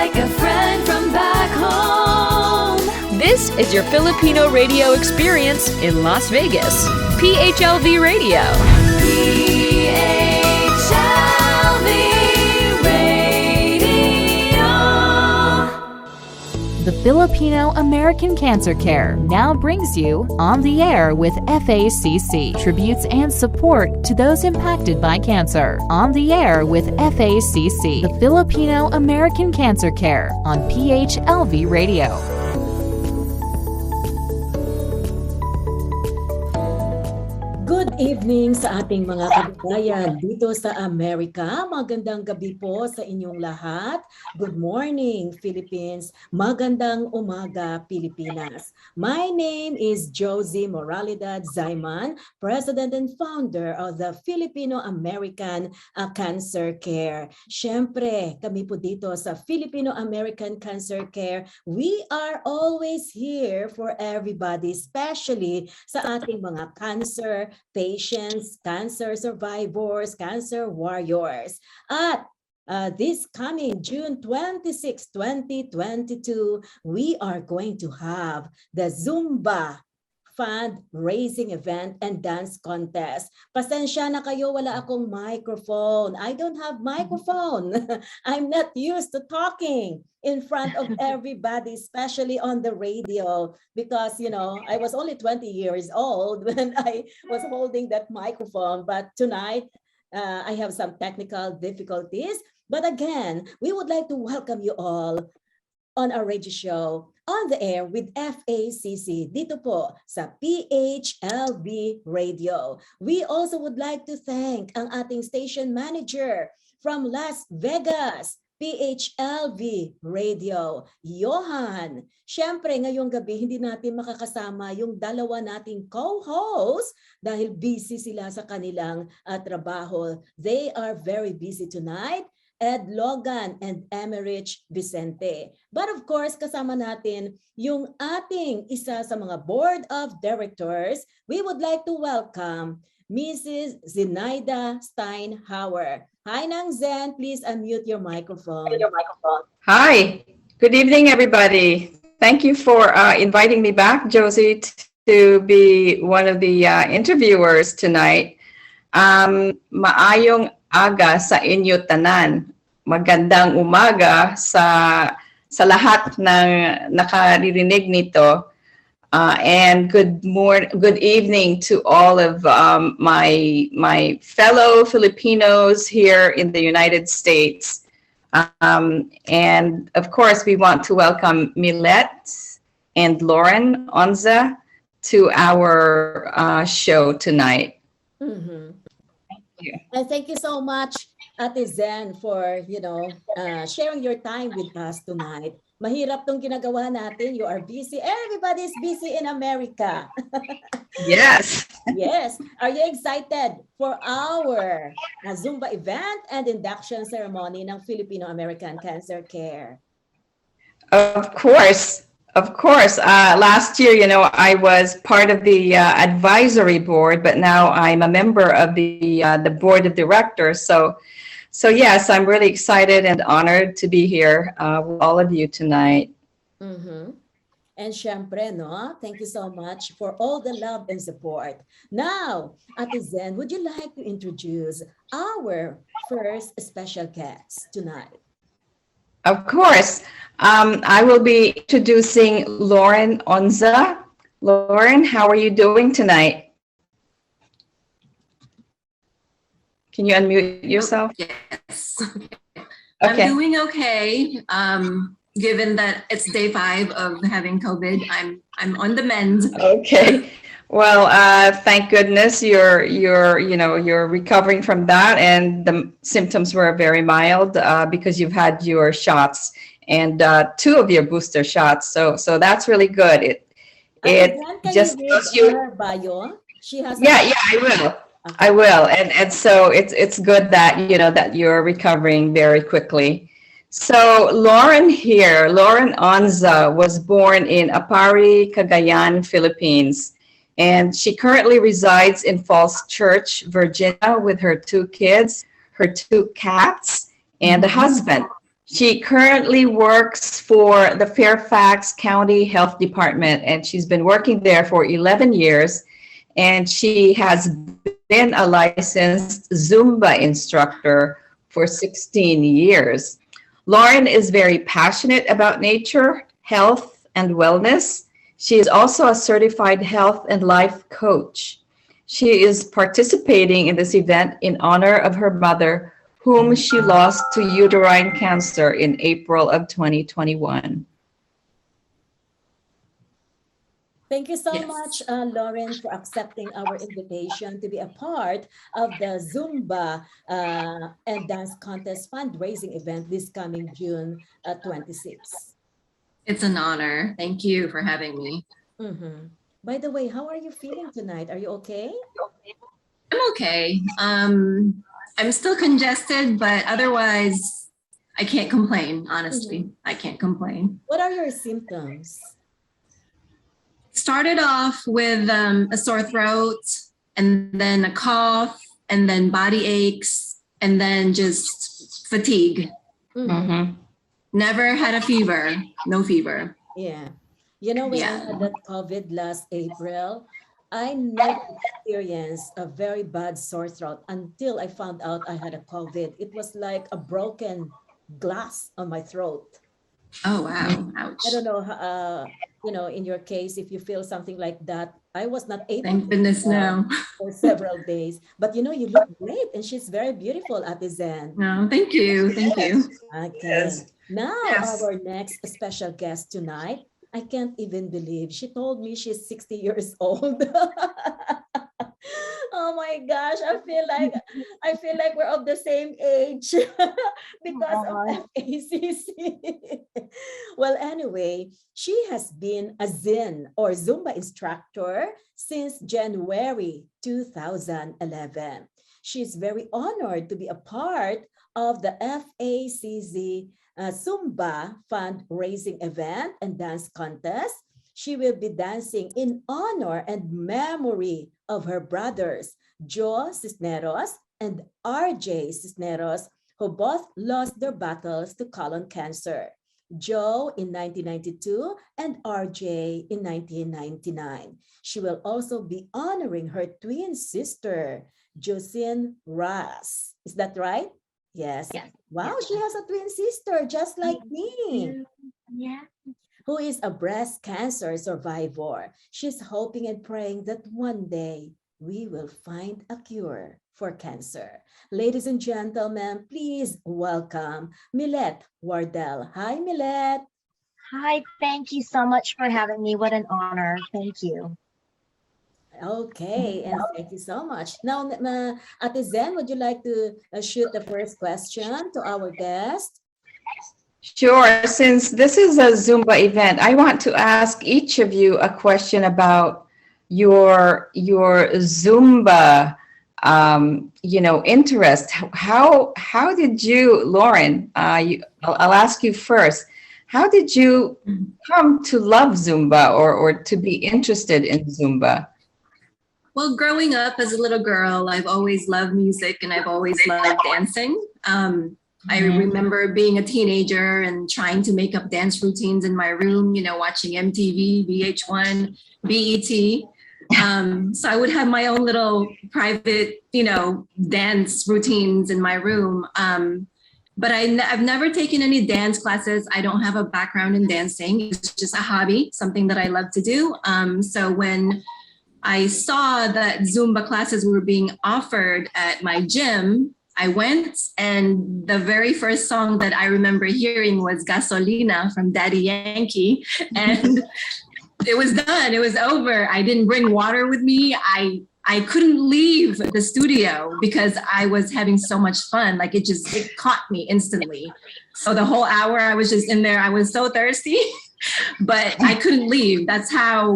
like a friend from back home. This is your Filipino radio experience in Las Vegas. PHLV Radio. PHLV Radio. The Filipino American Cancer Care now brings you On the Air with FACC, tributes and support to those impacted by cancer. On the Air with FACC, the Filipino American Cancer Care on PHLV Radio. Good evening sa ating mga kababayan dito sa Amerika. Magandang gabi po sa inyong lahat. Good morning, Philippines. Magandang umaga, Pilipinas. My name is Josie Moralidad Zaiman, President and Founder of the Filipino American Cancer Care. Siyempre, kami po dito sa Filipino American Cancer Care, we are always here for everybody, especially sa ating mga cancer patients, cancer survivors, cancer warriors. At this coming June 26, 2022, we are going to have the Zumba fundraising event and dance contest. Pasensya na kayo, wala akong microphone. I don't have microphone. I'm not used to talking in front of everybody, especially on the radio, because, you know, I was only 20 years old when I was holding that microphone. But tonight, I have some technical difficulties. But again, we would like to welcome you all on our radio show, On the Air with FACC, dito po sa PHLV Radio. We also would like to thank ang ating station manager from Las Vegas, PHLV Radio, Johan. Siyempre, ngayong gabi, hindi natin makakasama yung dalawa nating co-host dahil busy sila sa kanilang trabaho. They are very busy tonight. Ed Logan and Emerich Vicente. But of course, kasama natin yung ating isa sa mga board of directors. We would like to welcome Mrs. Zenaida Steinhauer. Hi, Nang Zen. Please unmute your microphone. Hi. Good evening, everybody. Thank you for inviting me back, Josie, to be one of the interviewers tonight. Maayong aga sa inyo tanan. Magandang umaga sa lahat ng nakaririnig nito. And good evening to all of my fellow Filipinos here in the United States. And of course, we want to welcome Millette and Laurine Onza to our show tonight. Mm-hmm. And thank you so much, Ate Zen, for sharing your time with us tonight. Mahirap tong ginagawa natin. You are busy. Everybody's busy in America. Yes. Yes. Are you excited for our Zumba event and induction ceremony ng Filipino American Cancer Care? Of course. Of course. Last year, I was part of the advisory board, but now I'm a member of the board of directors. So yes, I'm really excited and honored to be here with all of you tonight. Mm-hmm. And syempre, thank you so much for all the love and support. Now, Ate Zen, would you like to introduce our first special guest tonight? Of course. I will be introducing Laurine Onza. Laurine, how are you doing tonight? Can you unmute yourself? Yes. Okay. I'm doing okay. Given that it's day 5 of having COVID, I'm on the mend. Okay. Well, thank goodness you're recovering from that, and the symptoms were very mild because you've had your shots and 2 of your booster shots. So that's really good. It just tells you. Her bio? She has. Yeah, I will. Okay. I will, and so it's good that that you're recovering very quickly. So Laurine Onza was born in Apari, Cagayan, Philippines. And she currently resides in Falls Church, Virginia, with her 2 kids, her 2 cats, and a husband. She currently works for the Fairfax County Health Department, and she's been working there for 11 years. And she has been a licensed Zumba instructor for 16 years. Laurine is very passionate about nature, health, and wellness. She is also a certified health and life coach. She is participating in this event in honor of her mother, whom she lost to uterine cancer in April of 2021. Thank you so Yes. much, Laurine, for accepting our invitation to be a part of the Zumba and Dance Contest fundraising event this coming June 26. It's an honor. Thank you for having me. Mhm. By the way, how are you feeling tonight? Are you okay? I'm okay. I'm still congested, but otherwise, I can't complain, honestly. I can't complain. What are your symptoms? Started off with a sore throat, and then a cough, and then body aches, and then just fatigue. Mhm. Never had a fever, no fever. Yeah. You know, when I had that COVID last April, I never experienced a very bad sore throat until I found out I had a COVID. It was like a broken glass on my throat. Oh, wow. Ouch. I don't know, in your case, if you feel something like that. I was not able Thank goodness no. for several days. But you look great, and she's very beautiful, Ate Zen. No, thank you. Thank you. Okay. Now, Yes. our next special guest tonight, I can't even believe she told me she's 60 years old. Oh my gosh, I feel like we're of the same age because of FACC. Well, anyway, she has been a Zen or Zumba instructor since January 2011. She's very honored to be a part of the FACZ Zumba fundraising event and dance contest. She will be dancing in honor and memory of her brothers, Joe Cisneros and RJ Cisneros, who both lost their battles to colon cancer. Joe in 1992 and RJ in 1999. She will also be honoring her twin sister, Josine Ras. Is that right? Yes. Yes. Wow, she has a twin sister just like me, Yeah. who is a breast cancer survivor. She's hoping and praying that one day we will find a cure for cancer. Ladies and gentlemen, please welcome Millette Wardell. Hi, Millette. Hi, thank you so much for having me. What an honor. Thank you. Okay, and thank you so much. Now, Ate Zen, would you like to shoot the first question to our guest? Sure. Since this is a Zumba event, I want to ask each of you a question about your Zumba, interest. How did you, Laurine? I'll ask you first. How did you come to love Zumba or to be interested in Zumba? Well, growing up as a little girl, I've always loved music and I've always loved dancing. I remember being a teenager and trying to make up dance routines in my room, watching MTV, VH1, BET. So I would have my own little private, dance routines in my room. But I've never taken any dance classes. I don't have a background in dancing. It's just a hobby, something that I love to do. So when I saw that Zumba classes were being offered at my gym, I went, and the very first song that I remember hearing was Gasolina from Daddy Yankee. And it was done. It was over. I didn't bring water with me. I couldn't leave the studio because I was having so much fun. Like it caught me instantly. So the whole hour I was just in there. I was so thirsty, but I couldn't leave. That's how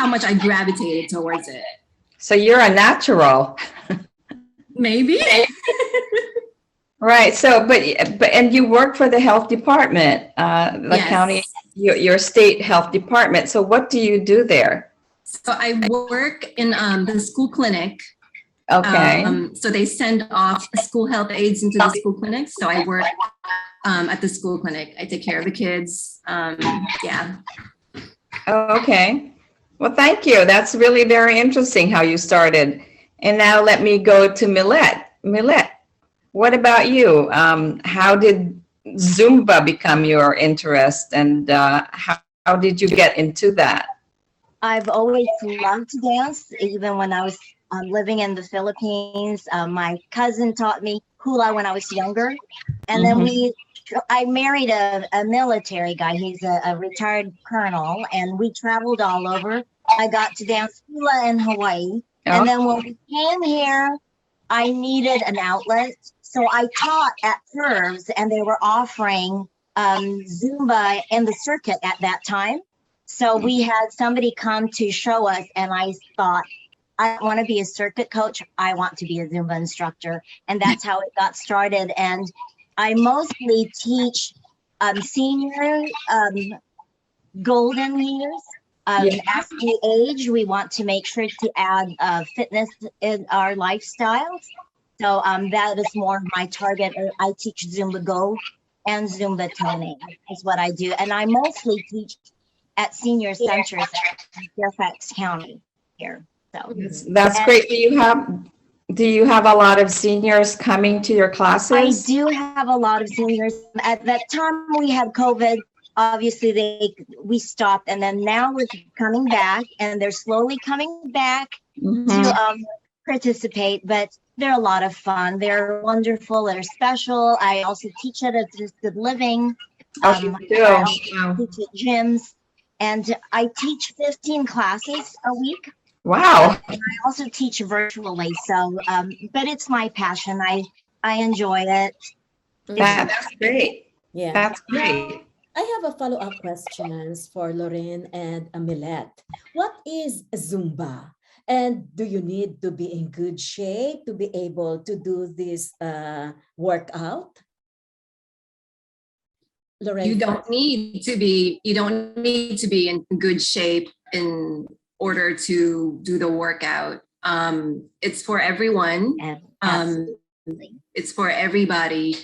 much I gravitated towards it. So you're a natural. Maybe. Right. So, and you work for the health department, the Yes. county, your state health department. So what do you do there? So I work in the school clinic. Okay. So they send off school health aides into the school clinics. So I work at the school clinic. I take care of the kids. Yeah. Oh, okay. Well, thank you. That's really very interesting how you started. And now let me go to Millette. Millette, what about you? How did Zumba become your interest, and how did you get into that? I've always loved to dance, even when I was living in the Philippines. My cousin taught me hula when I was younger. And then I married a military guy. He's a retired colonel, and we traveled all over. I got to dance hula in Hawaii. And then when we came here, I needed an outlet. So I taught at Curves, and they were offering Zumba in the circuit at that time. So we had somebody come to show us, and I thought, I want to be a circuit coach. I want to be a Zumba instructor. And that's how it got started. And I mostly teach senior golden years. As we age, we want to make sure to add fitness in our lifestyles. So that is more of my target. I teach Zumba Go and Zumba toning is what I do. And I mostly teach at senior centers in Fairfax County here. So That's great. Do you have a lot of seniors coming to your classes? I do have a lot of seniors. At that time we had COVID. Obviously we stopped, and then now we're coming back, and they're slowly coming back to participate, but they're a lot of fun. They're wonderful. They're special. I also teach at assisted living. I teach at gyms, and I teach 15 classes a week. Wow. And I also teach virtually. So, but it's my passion. I enjoy it. That's great. Yeah. That's great. I have a follow-up questions for Laurine and Millette. What is Zumba? And do you need to be in good shape to be able to do this workout? Laurine? You don't need to be in good shape in order to do the workout. It's for everyone. It's for everybody.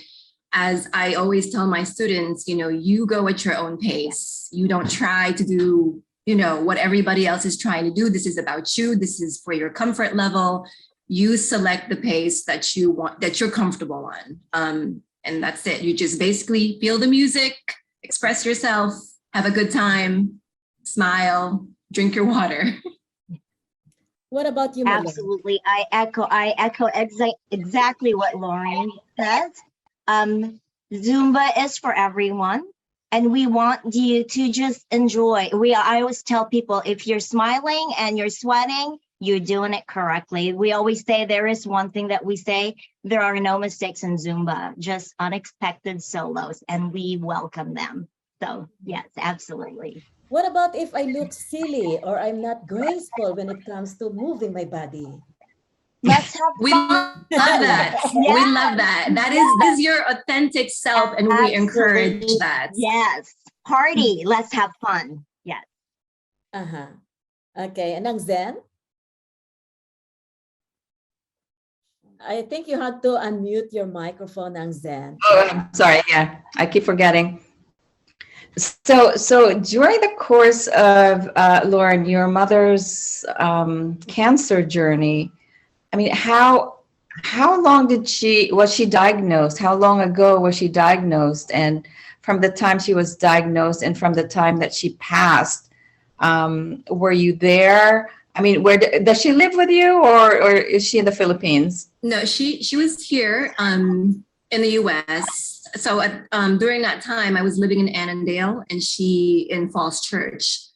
As I always tell my students, you go at your own pace. You don't try to do, what everybody else is trying to do. This is about you. This is for your comfort level. You select the pace that you want, that you're comfortable on. And that's it. You just basically feel the music, express yourself, have a good time, smile, drink your water. What about you, Millette? Absolutely. I echo exactly what Laurine says. Zumba is for everyone, and we want you to just enjoy. I always tell people, if you're smiling and you're sweating, you're doing it correctly. We always say there is one thing that we say, there are no mistakes in Zumba, just unexpected solos, and we welcome them. So yes, absolutely. What about if I look silly or I'm not graceful when it comes to moving my body? Let's have We love that. Yeah. We love that. That is your authentic self, and we encourage that. Yes. Party. Let's have fun. Yes. Okay. And ang Zen? I think you had to unmute your microphone, ang Zen. Oh, I'm sorry. Yeah, I keep forgetting. So during the course of Laurine, your mother's cancer journey, I mean, how long was she diagnosed? How long ago was she diagnosed? And from the time she was diagnosed and from the time that she passed, were you there? I mean, does she live with you, or is she in the Philippines? No, she was here in the U.S. So during that time, I was living in Annandale, and she in Falls Church.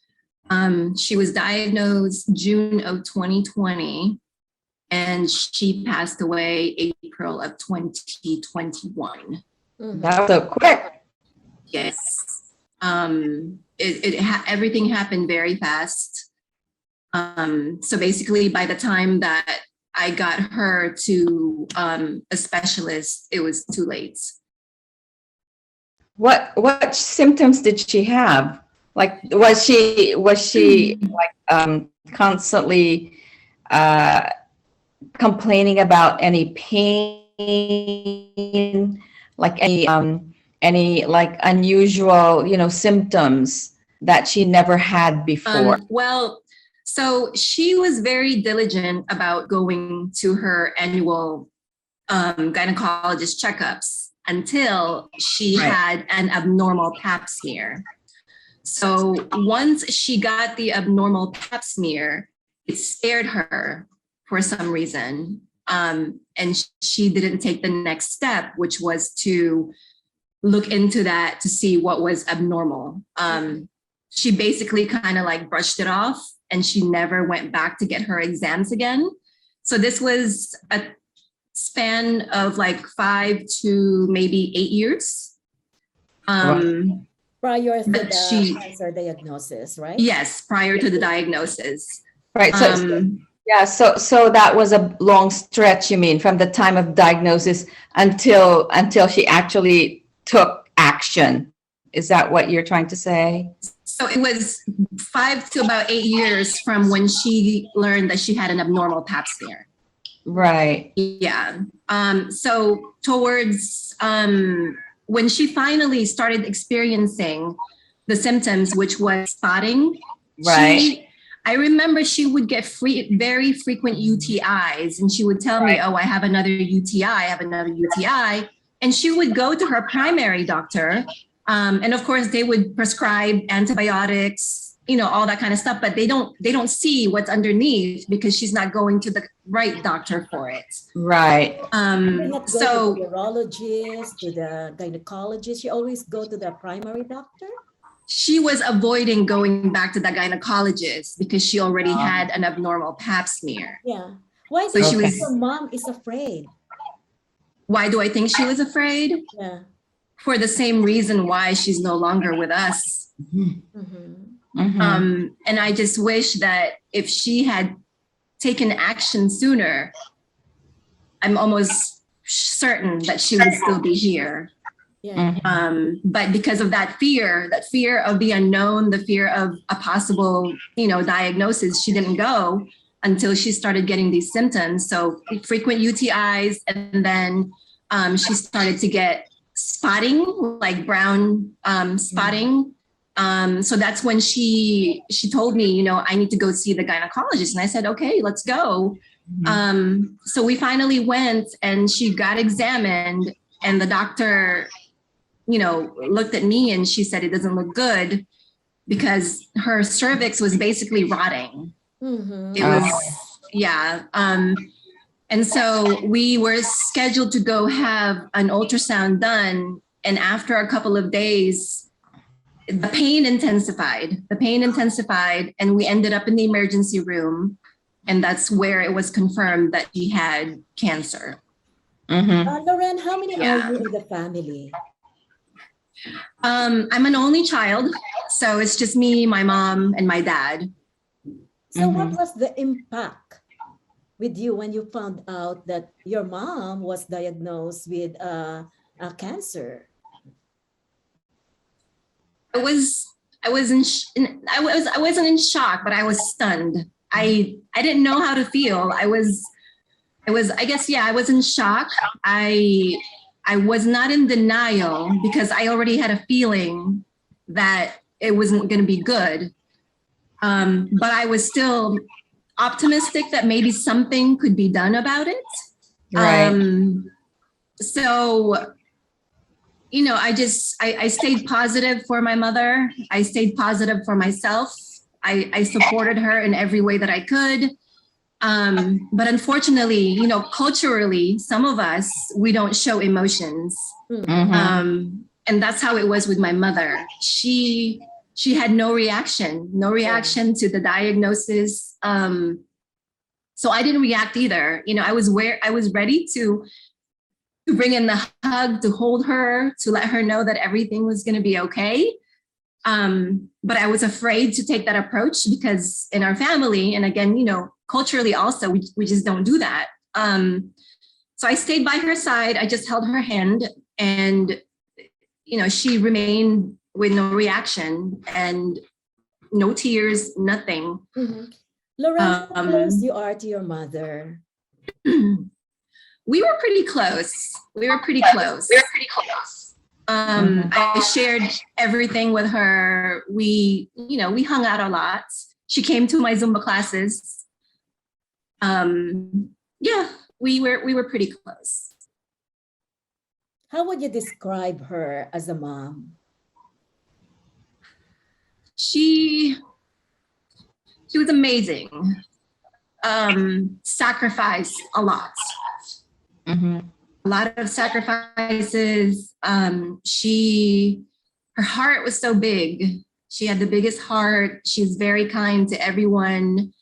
She was diagnosed June of 2020. And she passed away April of 2021. That was so quick. Yes. Everything happened very fast. So basically, by the time that I got her to a specialist, it was too late. What symptoms did she have? Like, was she like constantly complaining about any pain, like any like unusual, symptoms that she never had before? Well, so she was very diligent about going to her annual gynecologist checkups until she Right. had an abnormal pap smear. So once she got the abnormal pap smear, it scared her for some reason. And she didn't take the next step, which was to look into that to see what was abnormal. She basically kind of like brushed it off, and she never went back to get her exams again. So this was a span of like 5 to maybe 8 years. Prior to But the cancer diagnosis, right? Yes, prior to the diagnosis. Right. So that was a long stretch, you mean, from the time of diagnosis until she actually took action. Is that what you're trying to say? So it was 5 to about 8 years from when she learned that she had an abnormal pap smear. Right. Yeah. So towards when she finally started experiencing the symptoms, which was spotting, Right. I remember she would get very frequent UTIs, and she would tell me, "Oh, I have another UTI. I have another UTI." And she would go to her primary doctor, and of course, they would prescribe antibiotics, all that kind of stuff. But they don't see what's underneath because she's not going to the right doctor for it. Right. So to the urologist, to the gynecologist, you always go to the primary doctor? She was avoiding going back to the gynecologist because she already had an abnormal pap smear. Yeah. Why So do she you think was- your mom is afraid? Why do I think she was afraid? Yeah. For the same reason why she's no longer with us. Mm-hmm. Mhm. And I just wish that if she had taken action sooner, I'm almost certain that she would still be here. Yeah. But because of that fear of the unknown, the fear of a possible, diagnosis, she didn't go until she started getting these symptoms. So frequent UTIs, and then she started to get spotting, like brown spotting. So that's when she told me, I need to go see the gynecologist. And I said, okay, let's go. So we finally went, and she got examined, and the doctor, looked at me, and she said it doesn't look good because her cervix was basically rotting. Mm-hmm. It was, yeah. And so we were scheduled to go have an ultrasound done. And after a couple of days, the pain intensified, and we ended up in the emergency room. And that's where it was confirmed that she had cancer. Mhm. Laurine, how many Yeah. are you in the family? I'm an only child, so it's just me, my mom, and my dad. So what was the impact with you when you found out that your mom was diagnosed with a cancer? I wasn't in shock, but I was stunned. I didn't know how to feel. I was I guess, yeah, I was in shock. I was not in denial because I already had a feeling that it wasn't going to be good. But I was still optimistic that maybe something could be done about it. Right. So, I stayed positive for my mother. I stayed positive for myself. I supported her in every way that I could. But unfortunately, culturally, some of us, we don't show emotions. Mhm. And that's how it was with my mother. She had no reaction to the diagnosis. So I didn't react either. I was ready to bring in the hug, to hold her, to let her know that everything was going to be okay. But I was afraid to take that approach because in our family, and again, culturally also, we just don't do that. So I stayed by her side. I just held her hand, and, she remained with no reaction and no tears, nothing. Mm-hmm. Laurine, how close you are to your mother? We were pretty close. I shared everything with her. We hung out a lot. She came to my Zumba classes. Yeah, we were pretty close. How would you describe her as a mom? She was amazing. Sacrificed a lot. A lot of sacrifices. Her heart was so big. She had the biggest heart. She's very kind to everyone.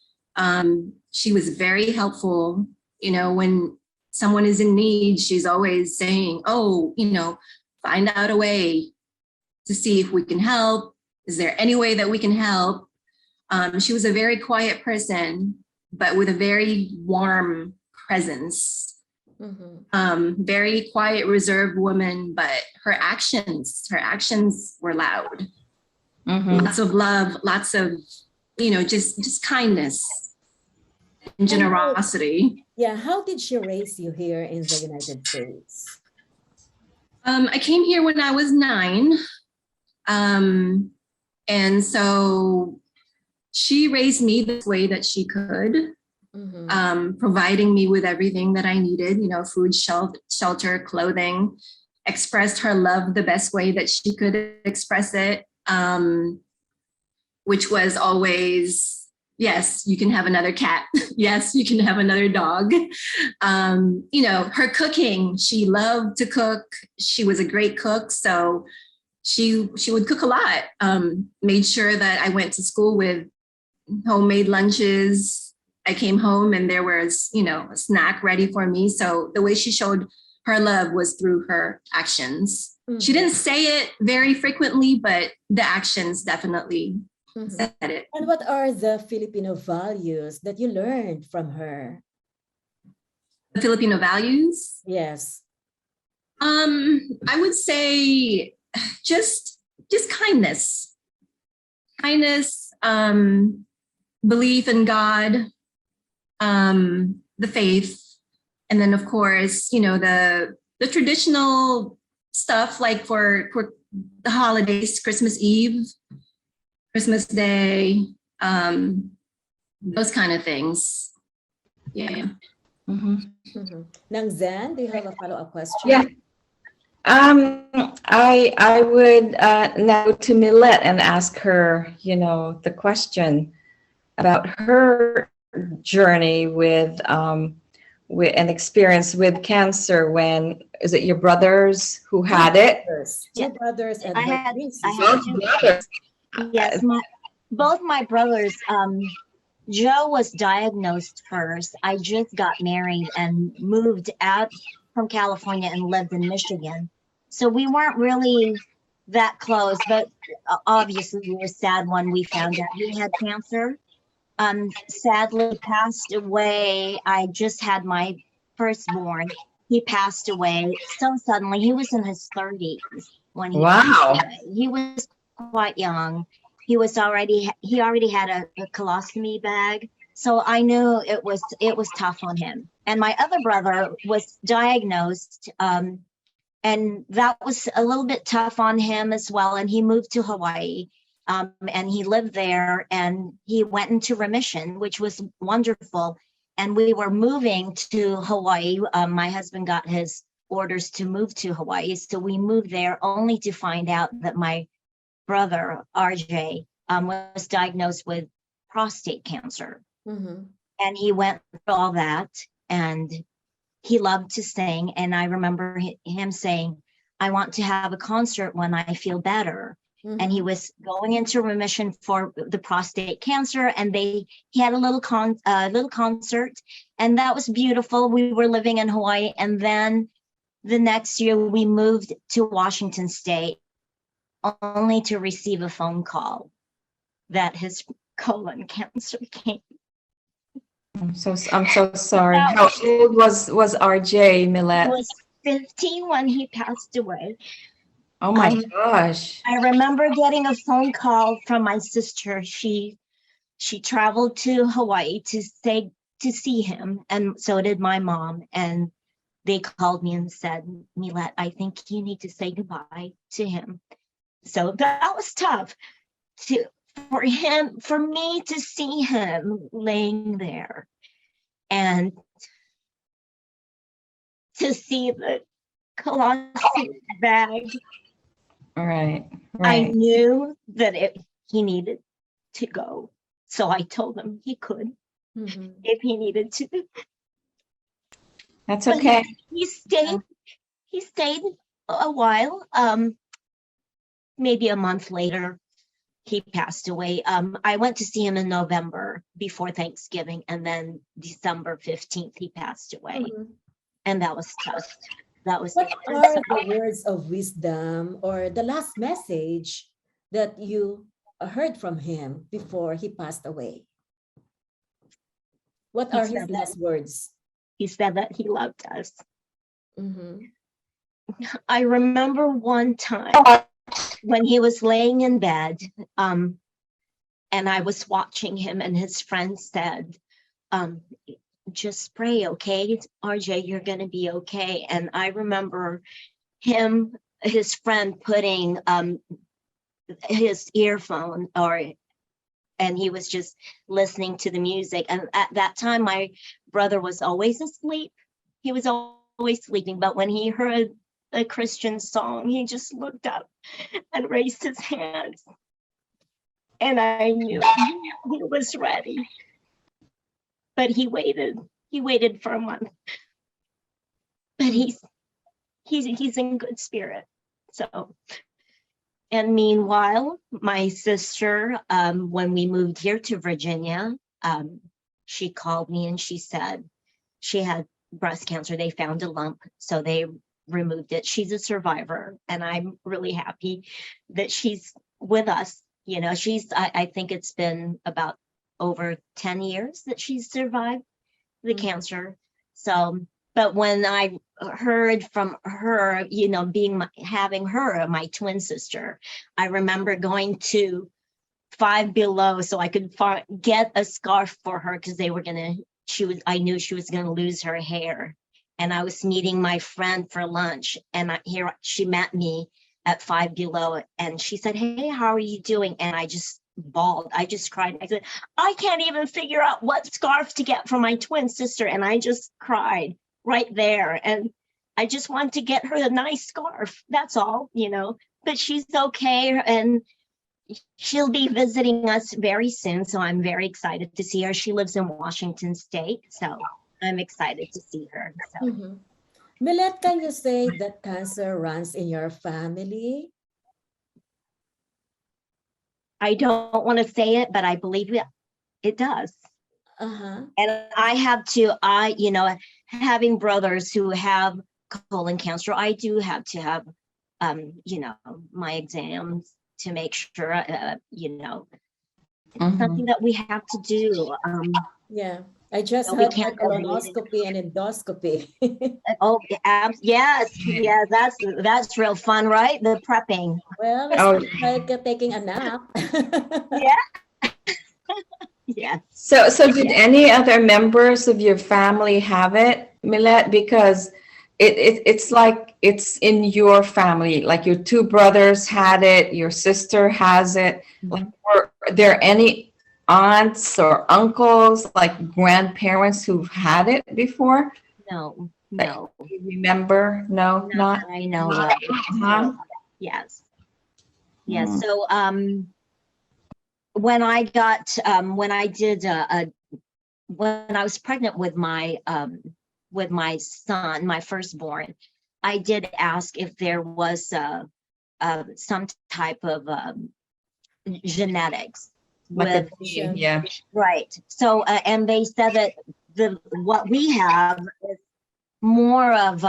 She was very helpful. When someone is in need, she's always saying, oh, find out a way to see if we can help. Is there any way that we can help? She was a very quiet person, but with a very warm presence. Very quiet, reserved woman, but her actions were loud. Lots of love, lots of, just kindness and generosity. Yeah, how did she raise you here in the United States? I came here when I was 9. And so she raised me the way that she could. Providing me with everything that I needed, food, shelter, clothing, expressed her love the best way that she could express it, which was always, yes, you can have another cat. Yes, you can have another dog. Her cooking, she loved to cook. She was a great cook. So she would cook a lot, made sure that I went to school with homemade lunches. I came home and there was, a snack ready for me. So the way she showed her love was through her actions. She didn't say it very frequently, but the actions definitely said it. And what are the Filipino values that you learned from her? The Filipino values? Yes. I would say just kindness. Kindness, belief in God. The faith, and then of course, the traditional stuff like for the holidays, Christmas Eve, Christmas Day, those kind of things. Yeah. Nang Zen, do you have a follow-up question? Yeah. I would now go to Millette and ask her, the question about her journey with an experience with cancer. When is it your brothers who had it? Two brothers and I had Both brothers. Yes, both my brothers. Joe was diagnosed first. I just got married and moved out from California and lived in Michigan. So we weren't really that close, but obviously we were sad when we found out he had cancer. Sadly passed away. I just had my firstborn. He passed away so suddenly. He was in his 30s when he was quite young. He already had a colostomy bag. So I knew it was tough on him. And my other brother was diagnosed, and that was a little bit tough on him as well. And he moved to Hawaii. And he lived there and he went into remission, which was wonderful. And we were moving to Hawaii. My husband got his orders to move to Hawaii. So we moved there only to find out that my brother, RJ, was diagnosed with prostate cancer. And he went through all that, and he loved to sing. And I remember him saying, I want to have a concert when I feel better. And he was going into remission for the prostate cancer, and he had a little concert, and that was beautiful. We were living in Hawaii, and then the next year we moved to Washington State, only to receive a phone call that his colon cancer came. I'm so sorry. How old was RJ, Millette? He was 15 when he passed away. Oh my gosh. I remember getting a phone call from my sister. She traveled to Hawaii to see him, and so did my mom. And they called me and said, Millette, I think you need to say goodbye to him. So that was tough for me to see him laying there and to see the colostomy bag. Right. I Right. knew that he needed to go. So I told him he could Mhm. if he needed to. That's But okay. he stayed a while. Maybe a month later, he passed away. I went to see him in November before Thanksgiving, and then December 15th, he passed away. Mhm. And that was tough. That was What tough. are the words of wisdom or the last message that you heard from him before he passed away? What He are his said that last words? he said that he loved us. Mhm. I remember one time when he was laying in bed, and I was watching him, and his friend said, just pray, okay? RJ, you're gonna be okay. And I remember his friend putting his earphone and he was just listening to the music. And at that time, my brother was always asleep. He was always sleeping, but when he heard a Christian song, he just looked up and raised his hands. And I knew he was ready. But he waited for a month. But he's in good spirit. So, and meanwhile, my sister, when we moved here to Virginia, she called me and she said she had breast cancer. They found a lump, so they removed it. She's a survivor, and I'm really happy that she's with us. You know, I think it's been about over 10 years that she's survived the cancer. So, but when I heard from her, you know, having her, my twin sister, I remember going to Five Below so I could get a scarf for her because I knew she was gonna lose her hair. And I was meeting my friend for lunch, and she met me at Five Below, and she said, "Hey, how are you doing?" And I just bawled. I just cried. I said, "I can't even figure out what scarf to get for my twin sister," and I just cried right there. And I just want to get her a nice scarf. That's all, you know. But she's okay, and she'll be visiting us very soon, so I'm very excited to see her. She lives in Washington State, so I'm excited to see her. So. Mhm. Millette, can you say that cancer runs in your family? I don't want to say it, but I believe it does. Uh-huh. And having brothers who have colon cancer, I do have to have, my exams to make sure, it's something that we have to do. Yeah. I just We had my can't avoid it. colonoscopy and endoscopy. Oh, yes, that's real fun, right? The prepping. Well, it's like taking a nap. Yeah. Yeah. So did any other members of your family have it, Millette? Because it's like it's in your family, like your two brothers had it, your sister has it. Like, were there any aunts or uncles, like grandparents who've had it before? No. You remember? No, not. I know. Uh-huh. Yes. Mm. So when I was pregnant with my son, my firstborn, I did ask if there was some type of genetics Like with yeah. right. So and they said that what we have is more of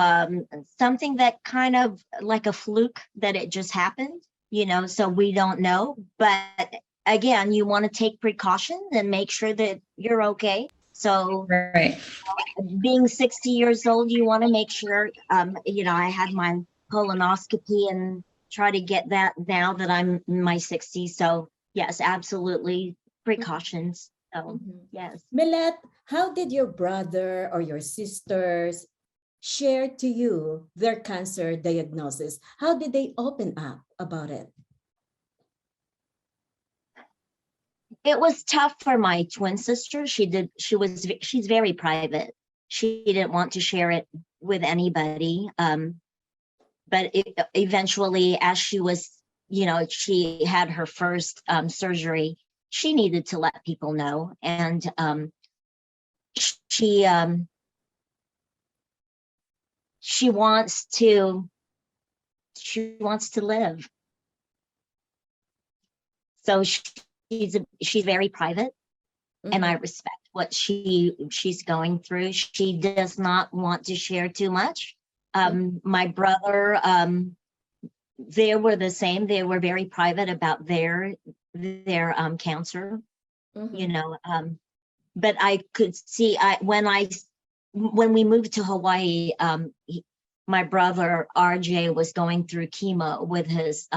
something that kind of like a fluke, that it just happened, so we don't know. But again, you want to take precautions and make sure that you're okay. So Right. being 60 years old, you want to make sure, I had my colonoscopy and try to get that now that I'm in my 60s. So yes, absolutely precautions. So yes. Millette, how did your brother or your sisters share to you their cancer diagnosis? How did they open up about it? It was tough for my twin sister. She's very private. She didn't want to share it with anybody. But eventually, as she was, she had her first surgery, she needed to let people know. And she wants to live. So she's very private, and I respect what she's going through. She does not want to share too much. My brother, they were the same. They were very private about their cancer, but I could see when we moved to Hawaii, my brother RJ was going through chemo with his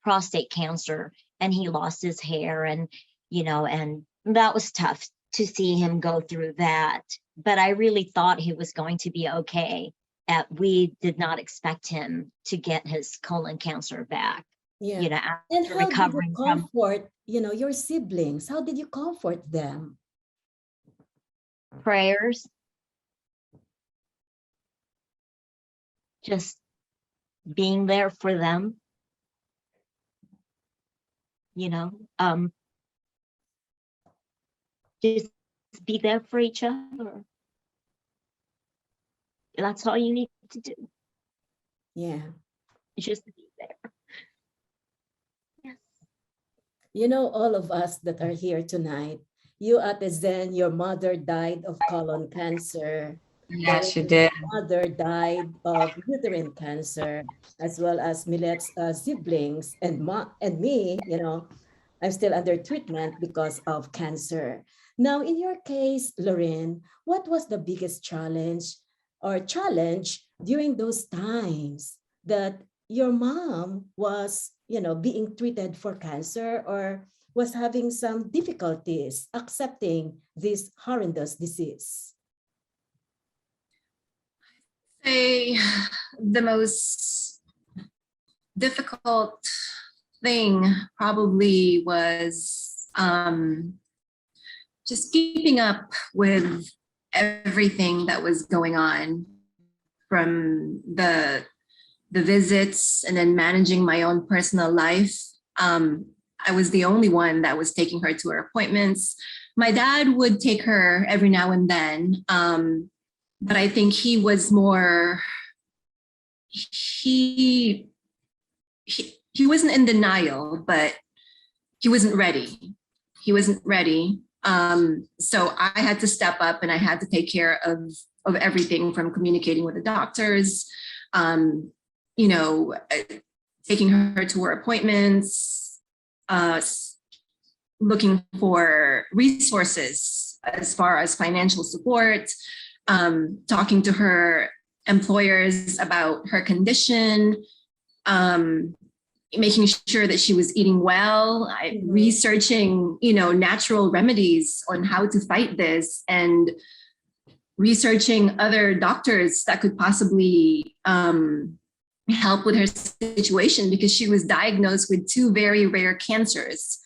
prostate cancer, and he lost his hair, and that was tough to see him go through that. But I really thought he was going to be okay. We did not expect him to get his colon cancer back. Yeah. And how recovering did you comfort, your siblings? How did you comfort them? Prayers. Just being there for them. Just be there for each other. That's all you need to do. Yeah. Just be there. Yes. All of us that are here tonight, you, Ate Zen, your mother died of colon cancer. Yes, she did. Your mother died of uterine cancer, as well as Millette's siblings and me, I'm still under treatment because of cancer. Now, in your case, Laurine, what was the biggest challenge during those times that your mom was, being treated for cancer or was having some difficulties accepting this horrendous disease? Say the most difficult thing probably was just keeping up with everything that was going on, from the visits and then managing my own personal life. I was the only one that was taking her to her appointments. My dad would take her every now and then, but I think he was more, he wasn't in denial, but he wasn't ready. So I had to step up, and I had to take care of everything, from communicating with the doctors, taking her to her appointments, looking for resources as far as financial support, talking to her employers about her condition, making sure that she was eating well, researching, natural remedies on how to fight this, and researching other doctors that could possibly help with her situation, because she was diagnosed with 2 very rare cancers.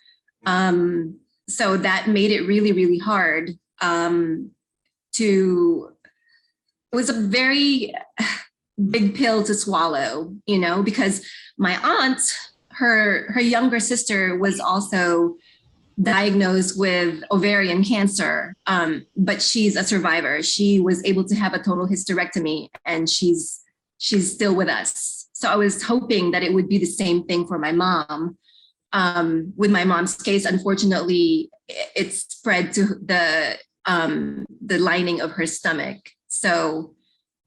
So that made it really, really hard. It was a very big pill to swallow, because my aunt, her younger sister, was also diagnosed with ovarian cancer, but she's a survivor. She was able to have a total hysterectomy, and she's still with us. So I was hoping that it would be the same thing for my mom. With my mom's case, unfortunately, it spread to the lining of her stomach. So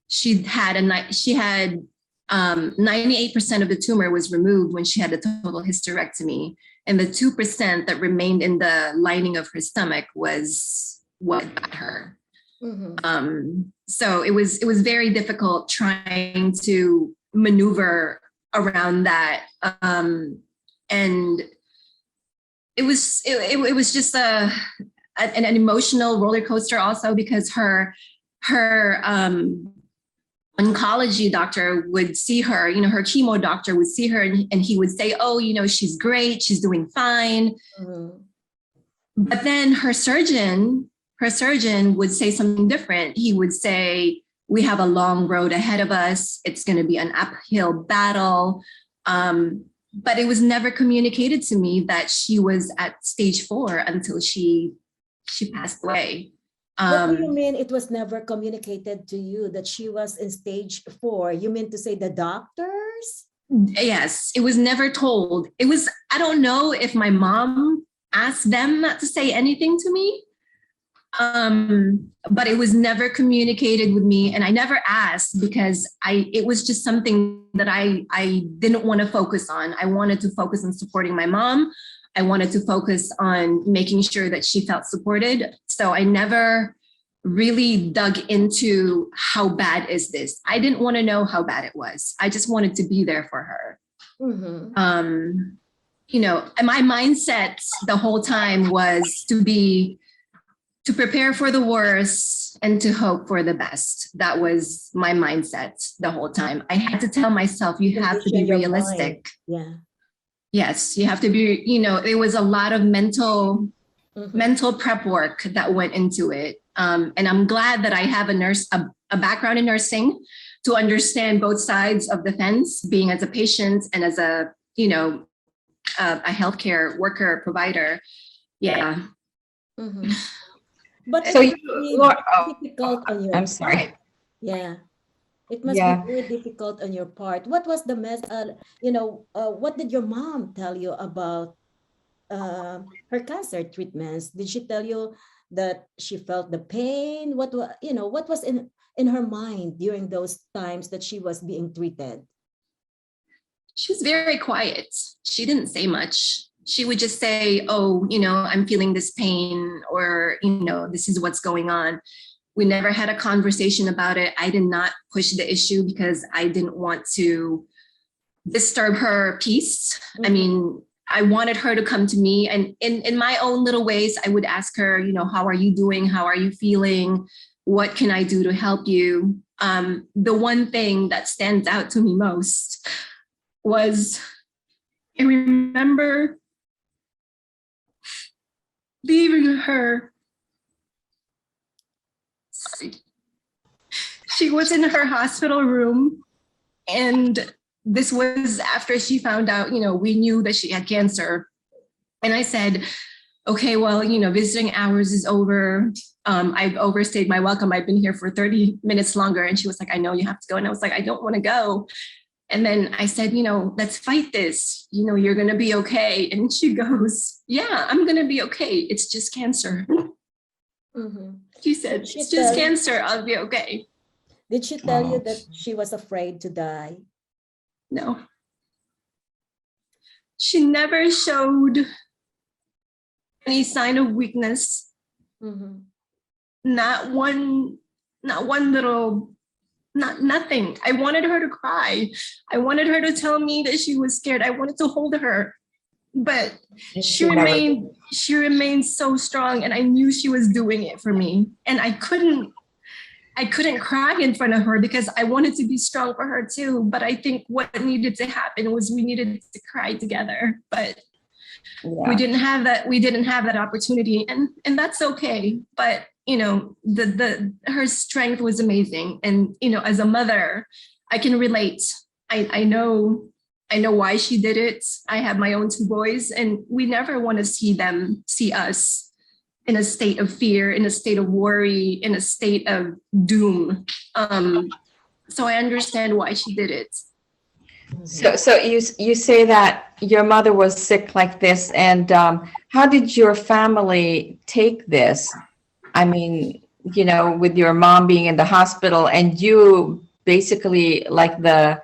she had 98% of the tumor was removed when she had a total hysterectomy, and the 2% that remained in the lining of her stomach was what got her. So it was very difficult trying to maneuver around that, and it was just an emotional roller coaster also, because her oncology doctor would see her, her chemo doctor would see her and he would say, oh, she's great, she's doing fine. Mm-hmm. But then her surgeon would say something different. He would say, we have a long road ahead of us. It's going to be an uphill battle. But it was never communicated to me that she was at stage 4 until she passed away. What do you mean it was never communicated to you that she was in stage 4? You mean to say the doctors? Yes, it was never told. I don't know if my mom asked them not to say anything to me. But it was never communicated with me, and I never asked because it was just something that I didn't want to focus on. I wanted to focus on supporting my mom. I wanted to focus on making sure that she felt supported. So I never really dug into how bad is this. I didn't want to know how bad it was. I just wanted to be there for her. Mm-hmm. And my mindset the whole time was to prepare for the worst and to hope for the best. That was my mindset the whole time. I had to tell myself, you have to be realistic. Yeah. Yes, you have to be, there was a lot of mental prep work that went into it. And I'm glad that I have a background in nursing to understand both sides of the fence, being as a patient and as a healthcare worker, provider. Yeah. Mm-hmm. But So it must be difficult on your I'm sorry. part. Yeah. It must be very difficult on your part. What was the what did your mom tell you about her cancer treatments? Did she tell you that she felt the pain? What was in her mind during those times that she was being treated? She was very quiet. She didn't say much. She would just say, oh, I'm feeling this pain, or, this is what's going on. We never had a conversation about it. I did not push the issue because I didn't want to disturb her peace. Mm-hmm. I mean, I wanted her to come to me, and in my own little ways, I would ask her, how are you doing? How are you feeling? What can I do to help you? The one thing that stands out to me most was, I remember leaving her. She was in her hospital room, and this was after she found out, we knew that she had cancer. And I said, okay, well, visiting hours is over. I've overstayed my welcome. I've been here for 30 minutes longer. And she was like, I know you have to go. And I was like, I don't want to go. And then I said, let's fight this. You're going to be okay. And she goes, yeah, I'm going to be okay. It's just cancer. Mm-hmm. She said, it's just cancer. I'll be okay. Did she tell you that she was afraid to die? No. She never showed any sign of weakness. Mm-hmm. Not one little, nothing. I wanted her to cry. I wanted her to tell me that she was scared. I wanted to hold her, but she remained so strong, and I knew she was doing it for me. And I couldn't cry in front of her because I wanted to be strong for her too. But I think what needed to happen was we needed to cry together. But we didn't have that. We didn't have that opportunity, and that's okay. But her strength was amazing, and as a mother, I can relate. I know why she did it. I have my own 2 boys, and we never want to see us in a state of fear, in a state of worry, in a state of doom. So I understand why she did it. So you say that your mother was sick like this, and how did your family take this? I mean, with your mom being in the hospital and you basically like the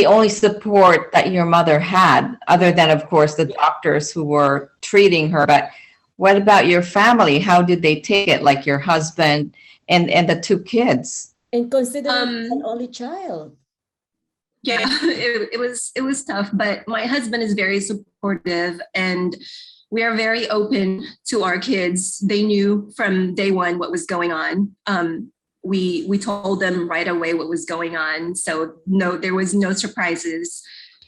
only support that your mother had, other than, of course, the doctors who were treating her. But what about your family? How did they take it? Like your husband and the 2 kids? And considering an only child. Yeah, it was tough, but my husband is very supportive, and we are very open to our kids. They knew from day one what was going on. we told them right away what was going on. So no, there was no surprises.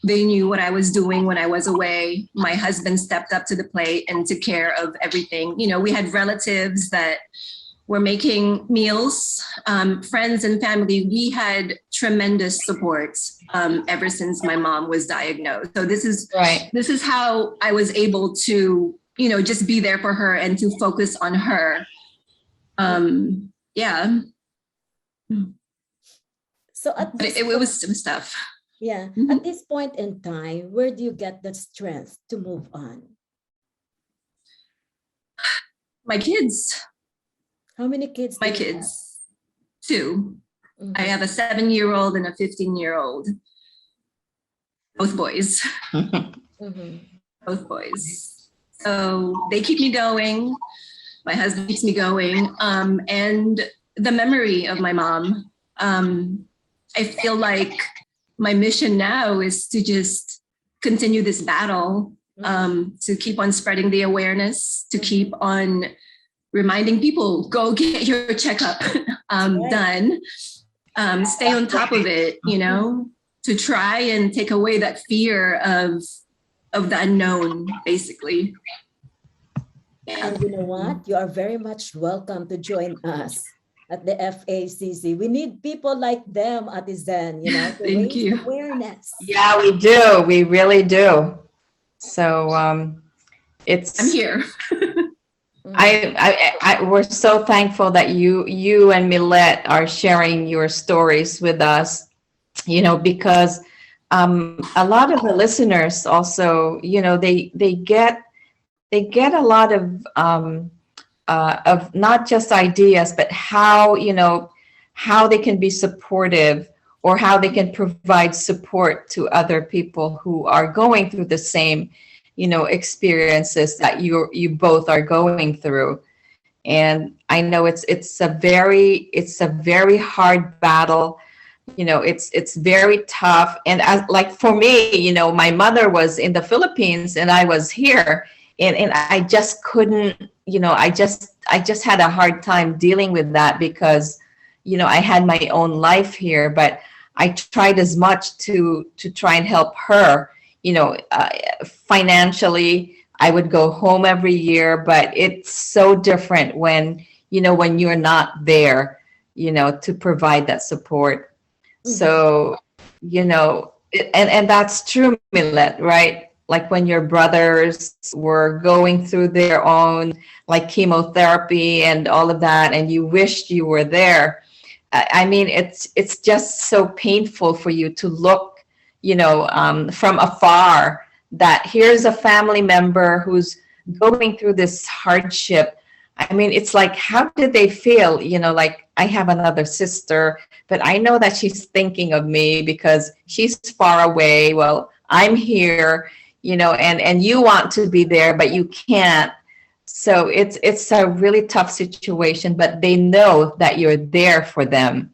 They knew what I was doing when I was away. My husband stepped up to the plate and took care of everything. You know, we had relatives that were making meals, friends and family. We had tremendous support ever since my mom was diagnosed. So this is Right. this is how I was able to, you know, just be there for her and to focus on her. Yeah. So at But this it was some stuff. yeah, Mhm. at this point in time, where do you get the strength to move on? My kids, How many kids? my do you have? kids, two. Mhm. I have a 7-year-old and a 15-year-old. Both boys, Mhm. both boys. So they keep me going. My husband keeps me going. And the memory of my mom. I feel like my mission now is to just continue this battle, to keep on spreading the awareness, to keep on reminding people, go get your checkup done. Stay on top of it, you know, to try and take away that fear of the unknown, basically. Yeah. And you know what? You are very much welcome to join us at the FACC. We need people like them at Zen, you know, to Thank raise you. awareness. Yeah, we do. We really do. So it's I'm here. we're so thankful that you and Millette are sharing your stories with us, you know, because a lot of the listeners also, you know, they get a lot of not just ideas, but how, you know, how they can be supportive or how they can provide support to other people who are going through the same, you know, experiences that you both are going through. And I know it's a very hard battle. You know, it's very tough. And like for me, you know, my mother was in the Philippines and I was here, and I just couldn't, you know, I just had a hard time dealing with that because, you know, I had my own life here, but I tried as much to try and help her, you know, financially. I would go home every year, but it's so different when, you know, when you're not there, you know, to provide that support. So, you know, and that's true, Millette, right? Like when your brothers were going through their own like chemotherapy and all of that, and you wished you were there. I mean, it's just so painful for you to look, you know, from afar, that here's a family member who's going through this hardship. I mean, it's like, how did they feel? You know, like I have another sister, but I know that she's thinking of me because she's far away. Well, I'm here, you know, and you want to be there, but you can't. So it's a really tough situation, but they know that you're there for them,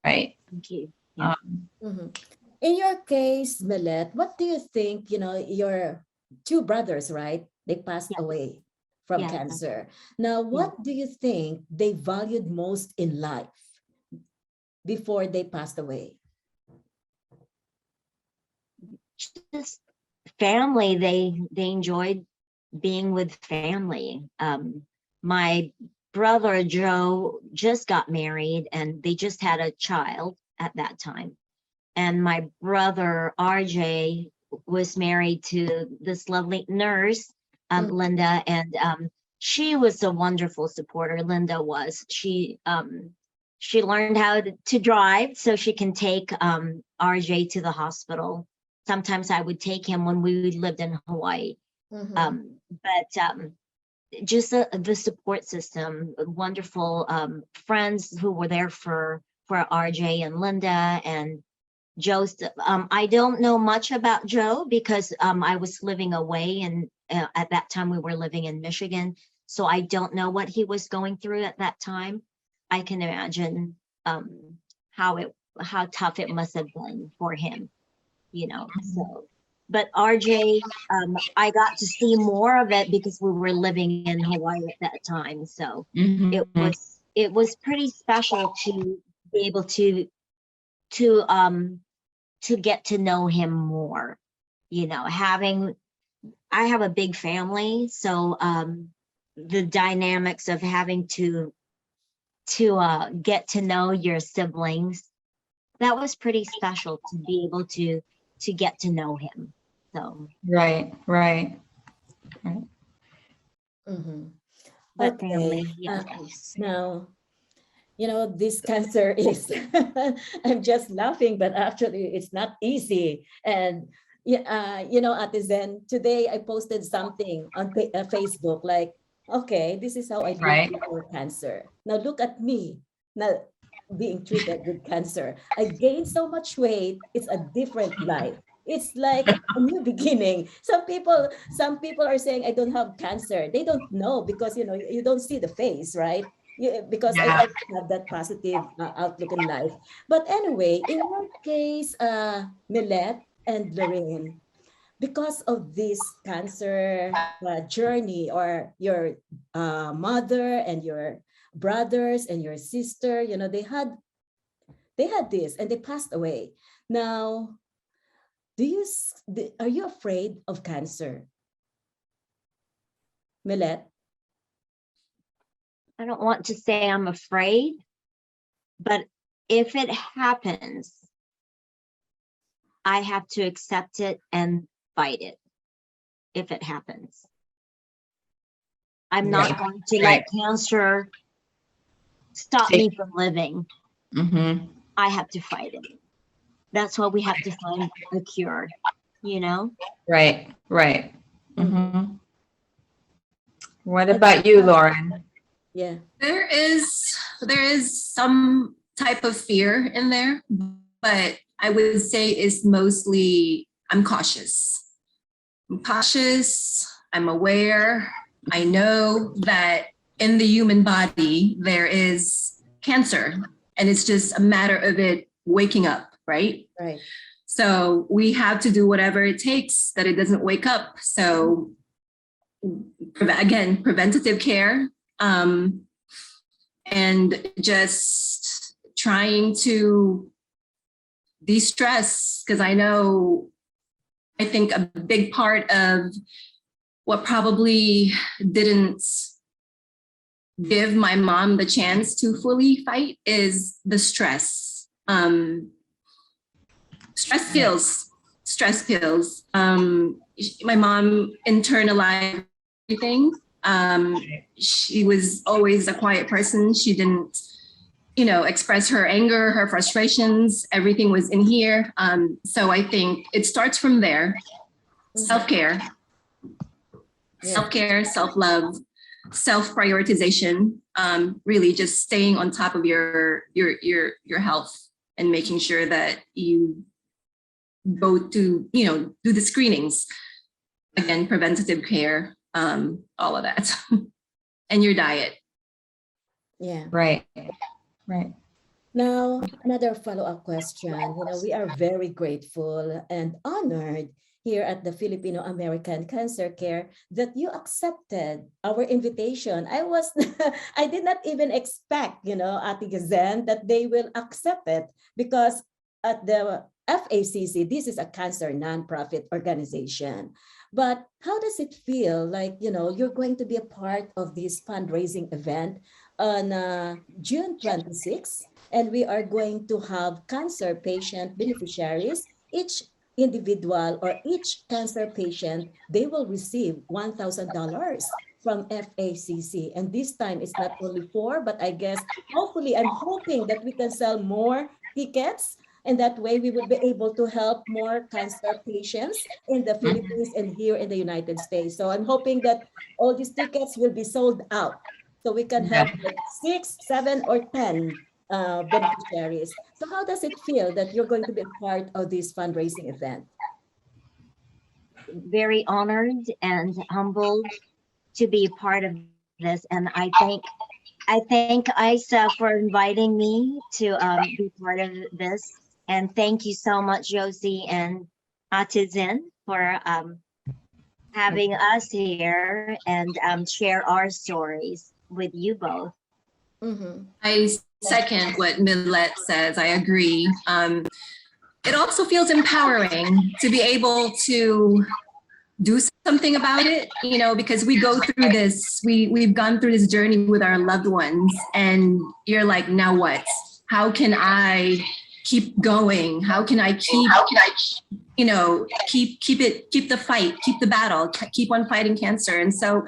right? Thank you. Mhm. In your case, Millette, what do you think, you know, your two brothers, right? They passed Yeah. away from Yeah. cancer. Now, what do you think they valued most in life before they passed away? Just family. They enjoyed being with family. My brother Joe just got married and they just had a child at that time. And my brother RJ was married to this lovely nurse, Linda, and she was a wonderful supporter. Linda was. She learned how to drive so she can take RJ to the hospital. Sometimes I would take him when we lived in Hawaii. But just the support system, wonderful friends who were there for RJ and Linda and Joe's. I don't know much about Joe because I was living away, and at that time we were living in Michigan, so I don't know what he was going through at that time. I can imagine how tough it must have been for him, you know. So, but RJ, I got to see more of it because we were living in Hawaii at that time. So it it was pretty special to be able to get to know him more. You know, I have a big family, so the dynamics of having to get to know your siblings, that was pretty special to be able to get to know him. So Right, right. Mhm. but Okay. family, yeah. Now, this cancer is, I'm just laughing, but actually it's not easy. And, Ate Zen, today I posted something on Facebook like, okay, this is how I look Right. before cancer. Now look at me, now being treated with cancer. I gained so much weight. It's a different life. It's like a new beginning. Some people are saying I don't have cancer. They don't know because you don't see the face, right? Because I Yeah. also have that positive outlook in life. But anyway, in your case, Millette and Laurine, because of this cancer journey, or your mother and your brothers and your sister, they had this and they passed away. Now, are you afraid of cancer, Millette? I don't want to say I'm afraid, but if it happens, I have to accept it and fight it if it happens. I'm not Right, going to right. let cancer stop me from living. Mm-hmm. I have to fight it. That's why we have to find a cure, you know? Right, right. Mhm. Mm-hmm. What about you, Lauren? Yeah. There is some type of fear in there, but I would say it's mostly I'm cautious. I'm cautious, I'm aware. I know that in the human body there is cancer, and it's just a matter of it waking up, right? Right. So we have to do whatever it takes that it doesn't wake up. So again, preventative care, and just trying to de-stress, because I think a big part of what probably didn't give my mom the chance to fully fight is the stress. Stress pills. My mom internalized everything. She was always a quiet person. She didn't, express her anger, her frustrations. Everything was in here. So I think it starts from there. Self-care, self-care, self-love, self-prioritization. Really just staying on top of your health and making sure that you go to, do the screenings. Again, preventative care, all of that. And your diet. Yeah. Right, right. Now, another follow-up question. We are very grateful and honored here at the Filipino American Cancer Care that you accepted our invitation. I did not even expect, Ate Gazen, that they will accept it, because at the FACC, this is a cancer nonprofit organization. But how does it feel like, you're going to be a part of this fundraising event on June 26th, and we are going to have cancer patient beneficiaries. Each individual or each cancer patient, they will receive $1,000 from FACC. And this time it's not only 4, but I guess hopefully I'm hoping that we can sell more tickets. And that way we will be able to help more cancer patients in the Philippines and here in the United States. So I'm hoping that all these tickets will be sold out, so we can help like 6, 7, or 10 beneficiaries. So how does it feel that you're going to be a part of this fundraising event? Very honored and humbled to be a part of this. And I thank ISA for inviting me to be part of this. And thank you so much, Josie and Atizin, for having us here and share our stories with you both. I second what Millette says. I agree. It also feels empowering to be able to do something about it, you know, because we go through this, we've gone through this journey with our loved ones, and you're like, now what? How can I keep going? How can I keep, you know, keep the fight, keep the battle, keep on fighting cancer? And so,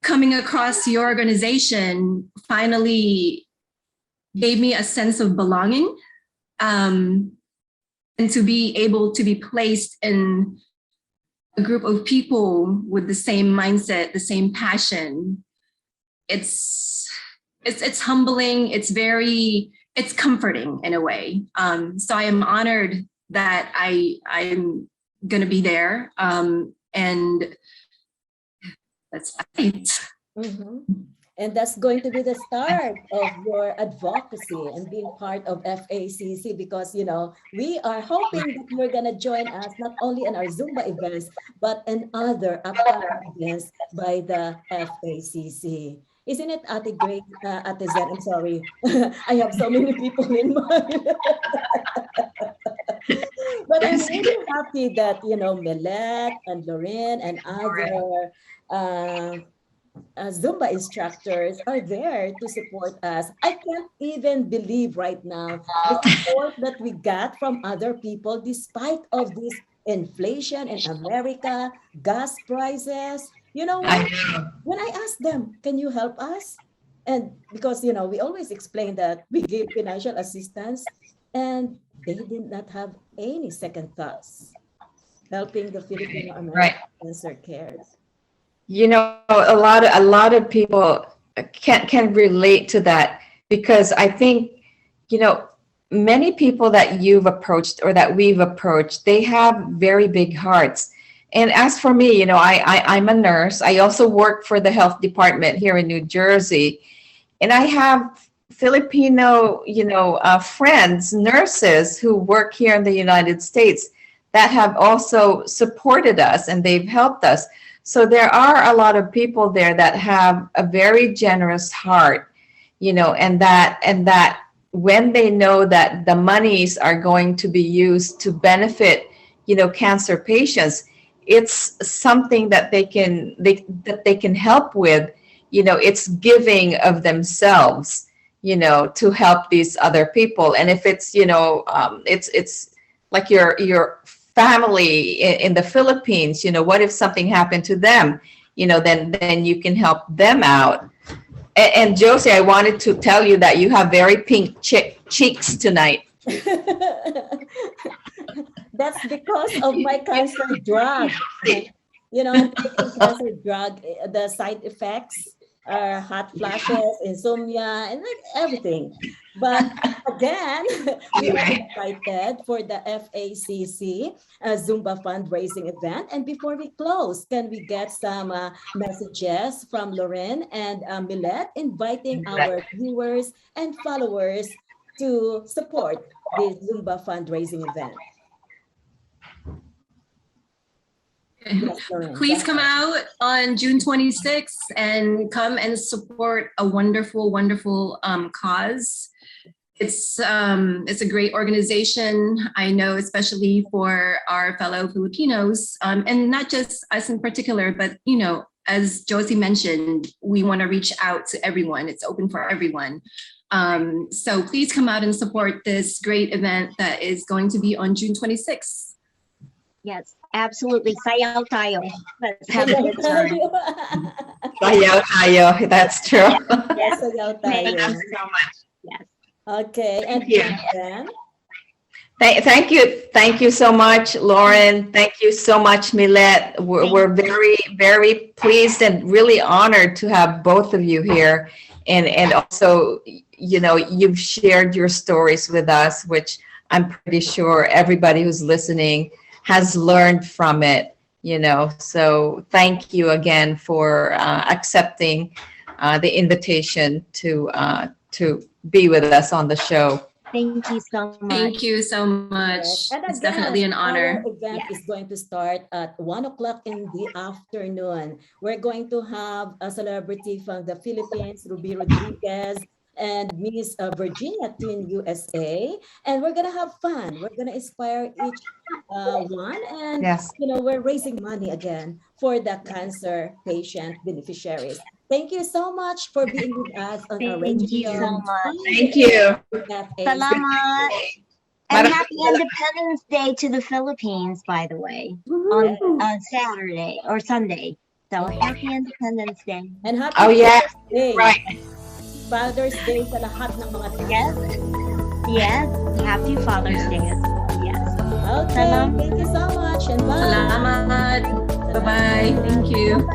coming across your organization finally gave me a sense of belonging, and to be able to be placed in a group of people with the same mindset, the same passion. It's humbling. It's comforting in a way. So I am honored that I'm going to be there. And that's it. And that's going to be the start of your advocacy and being part of FACC, because, you know, we are hoping that you're going to join us not only in our Zumba events, but in other upcoming events by the FACC. Isn't it, Ate Great, Ate Zen? I'm sorry. I have so many people in mind. But I'm really happy that, you know, Millette and Laurine and other Zumba instructors are there to support us. I can't even believe right now the support that we got from other people despite of this inflation in America, gas prices. You know what? When I asked them, can you help us? And because, you know, we always explain that we give financial assistance, and they did not have any second thoughts helping the Filipino American Cancer Care. You know, a lot of people can relate to that, because I think, you know, many people that you've approached or that we've approached, they have very big hearts. And as for me, you know, I'm a nurse. I also work for the health department here in New Jersey, and I have Filipino, you know, friends, nurses who work here in the United States that have also supported us, and they've helped us. So there are a lot of people there that have a very generous heart, you know, and that when they know that the monies are going to be used to benefit, you know, cancer patients, it's something that they can help with, you know. It's giving of themselves, you know, to help these other people. And if it's, you know, it's like your family in the Philippines, you know, what if something happened to them, you know, then you can help them out. And Josie, I wanted to tell you that you have very pink cheeks tonight. That's because of my cancer drug. You know, I'm taking cancer drug. The side effects are hot flashes, insomnia, and like everything. But again, we are excited for the FACC Zumba fundraising event. And before we close, can we get some messages from Laurine and Millette inviting our viewers and followers to support the Zumba fundraising event? Yes, Laurine, please come out on June 26th and come and support a wonderful, wonderful cause. It's a great organization. I know, especially for our fellow Filipinos, and not just us in particular, but, you know, as Josie mentioned, we want to reach out to everyone. It's open for everyone. So please come out and support this great event that is going to be on June 26th. Yes, absolutely. Sayaw tayo. Let's have a good time. Sayaw tayo. That's true. Yes, sayaw Thank tayo. you so much. Yes. Okay, and then Thank you so much, Laurine. Thank you so much, Millette. We're very, very pleased and really honored to have both of you here. And also, you know, you've shared your stories with us, which I'm pretty sure everybody who's listening has learned from it, you know. So thank you again for accepting the invitation to be with us on the show. Thank you so much. Thank you so much. Yes. And It's again, definitely an honor. Our event is going to start at 1 o'clock in the afternoon. We're going to have a celebrity from the Philippines, Ruby Rodriguez, and Miss Virginia Twin USA. And we're going to have fun. We're going to inspire each one. And, Yes. we're raising money again for the cancer patient beneficiaries. Thank you so much for being with us on our radio. Thank you so much. Thank you. Salamat. And happy Independence Day to the Philippines, by the way, on Saturday or Sunday. So happy Independence Day. And happy Oh, yeah. Father's Day. Right. Father's Day sa lahat ng mga Yes. Yes. Happy Father's Day. Yes. Okay, Salamat. thank you so much and bye. Salamat. Bye-bye. Thank you.